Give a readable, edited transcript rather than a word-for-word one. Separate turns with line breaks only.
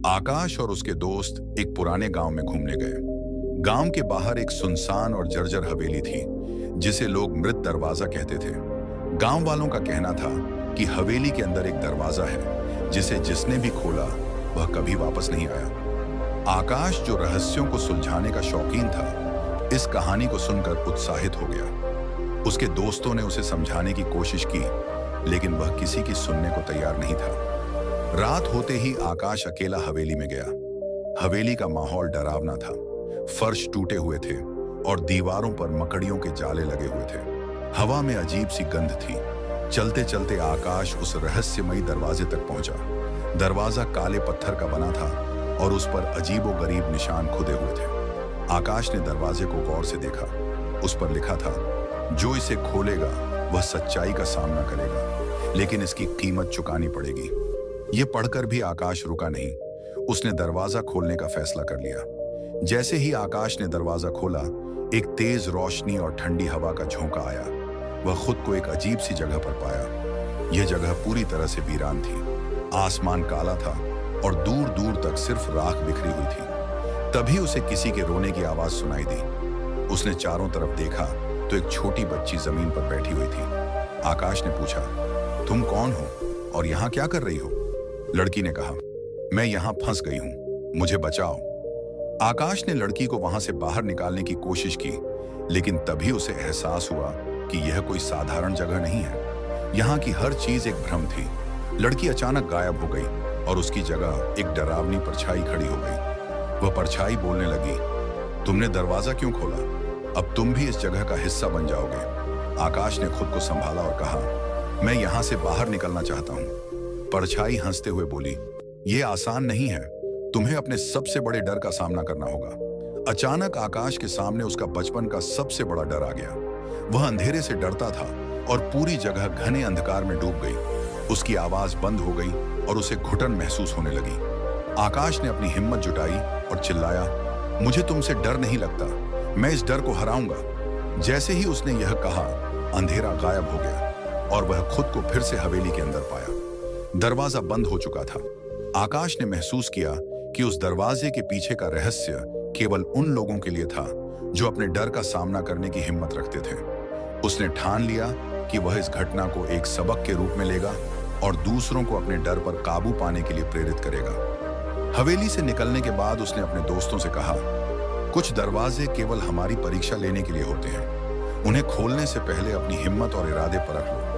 आकाश और उसके दोस्त एक पुराने गांव में घूमने गए। गांव के बाहर एक सुनसान और जर्जर हवेली थी, जिसे लोग मृत दरवाजा कहते थे। गांव वालों का कहना था कि हवेली के अंदर एक दरवाजा है, जिसे जिसने भी खोला वह कभी वापस नहीं आया। आकाश, जो रहस्यों को सुलझाने का शौकीन था, इस कहानी को सुनकर उत्साहित हो गया। उसके दोस्तों ने उसे समझाने की कोशिश की, लेकिन वह किसी की सुनने को तैयार नहीं था। रात होते ही आकाश अकेला हवेली में गया। हवेली का माहौल डरावना था। फर्श टूटे हुए थे और दीवारों पर मकड़ियों के जाले लगे हुए थे। हवा में अजीब सी गंध थी। चलते चलते आकाश उस रहस्यमयी दरवाजे तक पहुंचा। दरवाजा काले पत्थर का बना था और उस पर अजीबोगरीब निशान खुदे हुए थे। आकाश ने दरवाजे को गौर से देखा। उस पर लिखा था, जो इसे खोलेगा वह सच्चाई का सामना करेगा, लेकिन इसकी कीमत चुकानी पड़ेगी। यह पढ़कर भी आकाश रुका नहीं। उसने दरवाजा खोलने का फैसला कर लिया। जैसे ही आकाश ने दरवाजा खोला, एक तेज रोशनी और ठंडी हवा का झोंका आया। वह खुद को एक अजीब सी जगह पर पाया। यह जगह पूरी तरह से वीरान थी। आसमान काला था और दूर दूर तक सिर्फ राख बिखरी हुई थी। तभी उसे किसी के रोने की आवाज सुनाई दी। उसने चारों तरफ देखा तो एक छोटी बच्ची जमीन पर बैठी हुई थी। आकाश ने पूछा, तुम कौन हो और यहाँ क्या कर रही हो? लड़की ने कहा, मैं यहाँ फंस गई हूँ, मुझे बचाओ। आकाश ने लड़की को वहां से बाहर निकालने की कोशिश की, लेकिन तभी उसे एहसास हुआ कि यह कोई साधारण जगह नहीं है। यहाँ की हर चीज एक भ्रम थी। लड़की अचानक गायब हो गई और उसकी जगह एक डरावनी परछाई खड़ी हो गई। वह परछाई बोलने लगी, तुमने दरवाजा क्यों खोला? अब तुम भी इस जगह का हिस्सा बन जाओगे। आकाश ने खुद को संभाला और कहा, मैं यहाँ से बाहर निकलना चाहता हूँ। परछाई हंसते हुए बोली, यह आसान नहीं है, तुम्हें अपने सबसे बड़े डर का सामना करना होगा। अचानक आकाश के सामने उसका बचपन का सबसे बड़ा डर आ गया। वह अंधेरे से डरता था और पूरी जगह घने अंधकार में डूब गई। उसकी आवाज बंद हो गई और उसे घुटन महसूस होने लगी। आकाश ने अपनी हिम्मत जुटाई और चिल्लाया, मुझे तुमसे डर नहीं लगता, मैं इस डर को हराऊंगा। जैसे ही उसने यह कहा, अंधेरा गायब हो गया और वह खुद को फिर से हवेली के अंदर पाया। दरवाजा बंद हो चुका था। आकाश ने महसूस किया कि उस दरवाजे के पीछे का रहस्य केवल उन लोगों के लिए था जो अपने डर का सामना करने की हिम्मत रखते थे। उसने ठान लिया कि वह इस घटना को एक सबक के रूप में लेगा और दूसरों को अपने डर पर काबू पाने के लिए प्रेरित करेगा। हवेली से निकलने के बाद उसने अपने दोस्तों से कहा, कुछ दरवाजे केवल हमारी परीक्षा लेने के लिए होते हैं। उन्हें खोलने से पहले अपनी हिम्मत और इरादे परख लो।